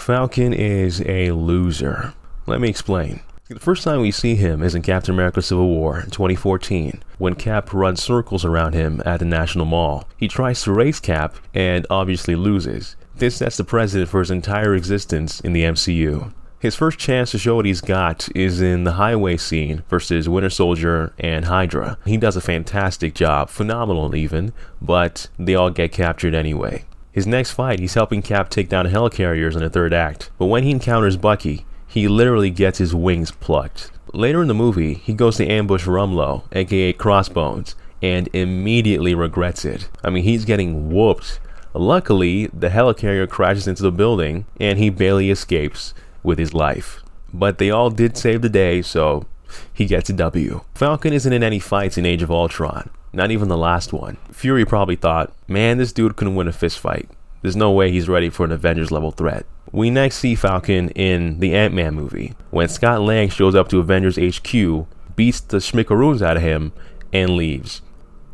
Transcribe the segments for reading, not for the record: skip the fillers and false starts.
Falcon is a loser. Let me explain. The first time we see him is in Captain America Civil War in 2014, when Cap runs circles around him at the National Mall. He tries to race Cap and obviously loses. This sets the precedent for his entire existence in the MCU. His first chance to show what he's got is in the highway scene versus Winter Soldier and Hydra. He does a fantastic job, phenomenal even, but they all get captured anyway. His next fight, he's helping Cap take down helicarriers in the third act, but when he encounters Bucky, he literally gets his wings plucked. Later in the movie, he goes to ambush Rumlow, aka Crossbones, and immediately regrets it. I mean, he's getting whooped. Luckily, the helicarrier crashes into the building, and he barely escapes with his life. But they all did save the day, so he gets a W. Falcon isn't in any fights in Age of Ultron, not even the last one. Fury probably thought, man, this dude couldn't win a fist fight. There's no way he's ready for an Avengers level threat. We next see Falcon in the Ant-Man movie, when Scott Lang shows up to Avengers HQ, beats the schmickaroons out of him, and leaves.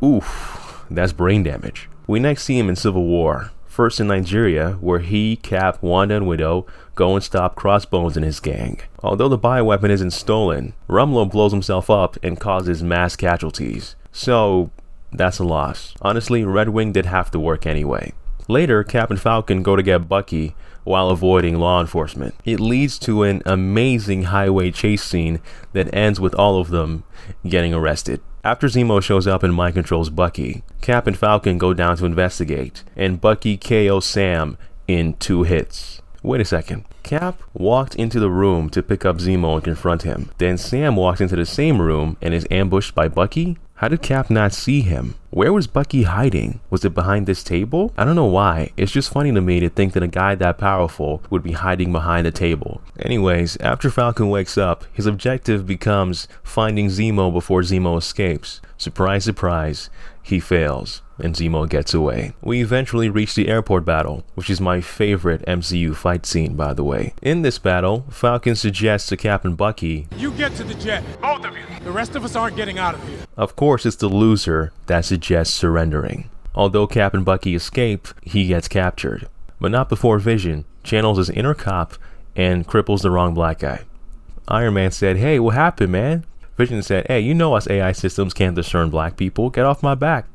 Oof, that's brain damage. We next see him in Civil War, first in Nigeria, where he, Cap, Wanda, and Widow go and stop Crossbones and his gang. Although the bioweapon isn't stolen, Rumlow blows himself up and causes mass casualties. So, that's a loss. Honestly, Red Wing did have to work anyway. Later, Cap and Falcon go to get Bucky while avoiding law enforcement. It leads to an amazing highway chase scene that ends with all of them getting arrested. After Zemo shows up and mind controls Bucky, Cap and Falcon go down to investigate, and Bucky KOs Sam in 2 hits. Wait a second. Cap walked into the room to pick up Zemo and confront him. Then Sam walks into the same room and is ambushed by Bucky? How did Cap not see him? Where was Bucky hiding? Was it behind this table? I don't know why. It's just funny to me to think that a guy that powerful would be hiding behind a table. Anyways, after Falcon wakes up, his objective becomes finding Zemo before Zemo escapes. Surprise, surprise, he fails, and Zemo gets away. We eventually reach the airport battle, which is my favorite MCU fight scene, by the way. In this battle, Falcon suggests to Cap and Bucky, "You get to the jet, both of you. The rest of us aren't getting out of here." Of course, it's the loser that suggests surrendering. Although Cap and Bucky escape, he gets captured. But not before Vision channels his inner cop and cripples the wrong black guy. Iron Man said, "Hey, what happened, man?" Vision said, "Hey, you know us AI systems can't discern black people. Get off my back."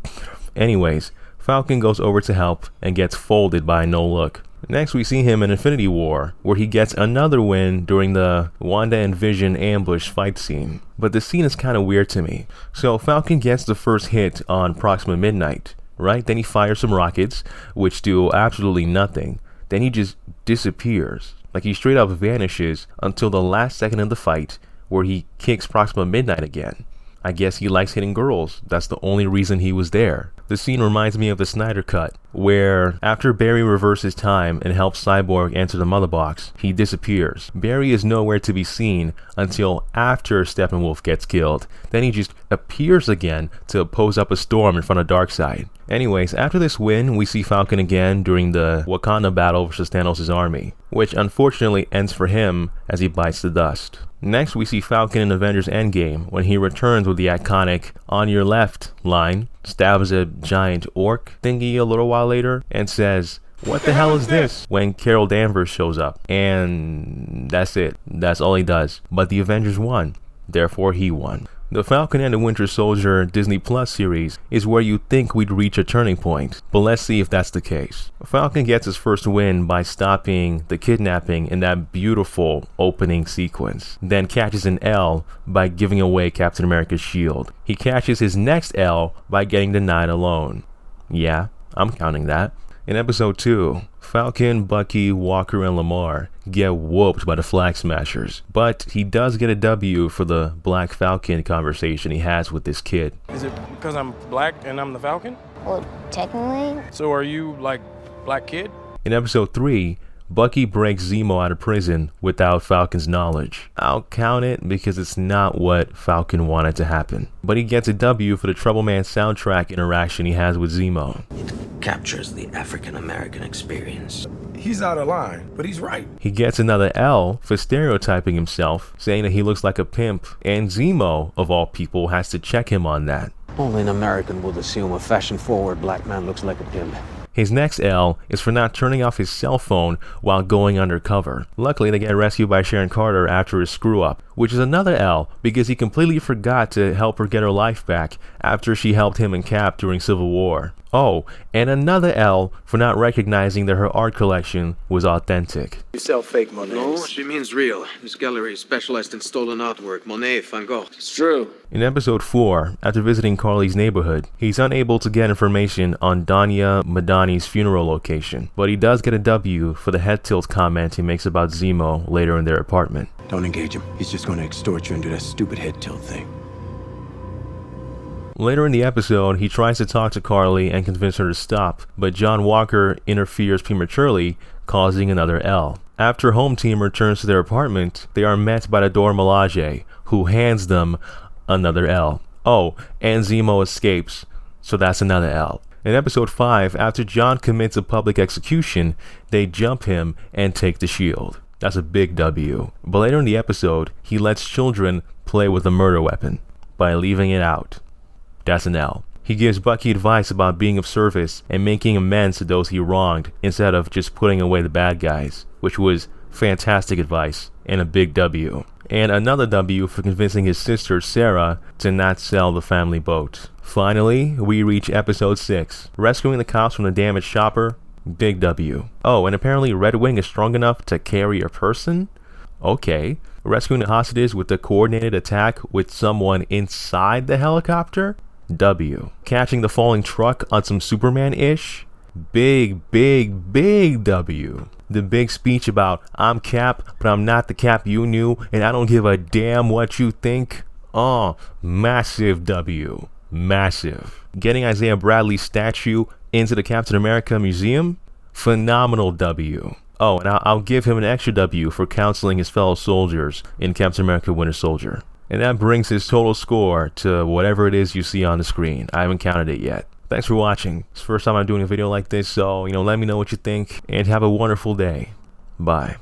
Anyways, Falcon goes over to help and gets folded by No Look. Next, we see him in Infinity War, where he gets another win during the Wanda and Vision ambush fight scene. But the scene is kind of weird to me. So Falcon gets the first hit on Proxima Midnight, right? Then he fires some rockets, which do absolutely nothing. Then he just disappears. Like, he straight up vanishes until the last second of the fight, where he kicks Proxima Midnight again. I guess he likes hitting girls. That's the only reason he was there. The scene reminds me of the Snyder Cut, where after Barry reverses time and helps Cyborg enter the mother box, he disappears. Barry is nowhere to be seen until after Steppenwolf gets killed. Then he just appears again to pose up a storm in front of Darkseid. Anyways, after this win, we see Falcon again during the Wakanda battle versus Thanos' army, which unfortunately ends for him as he bites the dust. Next, we see Falcon in Avengers Endgame when he returns with the iconic "on your left" line, stabs a giant orc thingy a little while later, and says, "What the hell is this?" when Carol Danvers shows up. And that's it. That's all he does. But the Avengers won. Therefore, he won. The Falcon and the Winter Soldier Disney Plus series is where you think we'd reach a turning point, but let's see if that's the case. Falcon gets his first win by stopping the kidnapping in that beautiful opening sequence, then catches an L by giving away Captain America's shield. He catches his next L by getting denied a loan. Yeah, I'm counting that. In episode 2, Falcon, Bucky, Walker, and Lamar get whooped by the Flag Smashers, but he does get a W for the Black Falcon conversation he has with this kid. Is it because I'm black and I'm the Falcon? Well, technically. So are you, like, black kid? In episode 3, Bucky breaks Zemo out of prison without Falcon's knowledge. I'll count it because it's not what Falcon wanted to happen. But he gets a W for the Trouble Man soundtrack interaction he has with Zemo. It captures the African-American experience. He's out of line, but he's right. He gets another L for stereotyping himself, saying that he looks like a pimp, and Zemo, of all people, has to check him on that. Only an American would assume a fashion-forward black man looks like a pimp. His next L is for not turning off his cell phone while going undercover. Luckily, they get rescued by Sharon Carter after his screw-up, which is another L because he completely forgot to help her get her life back after she helped him and Cap during Civil War. Oh, and another L for not recognizing that her art collection was authentic. You sell fake Monet. No, she means real. This gallery is specialized in stolen artwork. Monet, Van Gogh. It's true. In episode 4, after visiting Carly's neighborhood, he's unable to get information on Danya Madani's funeral location, but he does get a W for the head tilt comment he makes about Zemo later in their apartment. Don't engage him. He's just going to extort you and do that stupid head tilt thing. Later in the episode, he tries to talk to Carly and convince her to stop, but John Walker interferes prematurely, causing another L. After Home Team returns to their apartment, they are met by the Dora Milaje, who hands them another L. Oh, and Zemo escapes, so that's another L. In episode 5, after John commits a public execution, they jump him and take the shield. That's a big W. But later in the episode, he lets children play with a murder weapon by leaving it out. That's an L. He gives Bucky advice about being of service and making amends to those he wronged instead of just putting away the bad guys, which was fantastic advice and a big W. And another W for convincing his sister Sarah to not sell the family boat. Finally, we reach episode 6, rescuing the cops from the damaged chopper. Big W. Oh, and apparently Red Wing is strong enough to carry a person? Okay. Rescuing the hostages with a coordinated attack with someone inside the helicopter? W. Catching the falling truck on some Superman-ish? Big W. The big speech about, I'm Cap, but I'm not the Cap you knew, and I don't give a damn what you think. Oh, massive W. Massive. Getting Isaiah Bradley's statue into the Captain America Museum? Phenomenal W. Oh, and I'll give him an extra W for counseling his fellow soldiers in Captain America Winter Soldier. And that brings his total score to whatever it is you see on the screen. I haven't counted it yet. Thanks for watching. It's the first time I'm doing a video like this, so, let me know what you think, and have a wonderful day. Bye.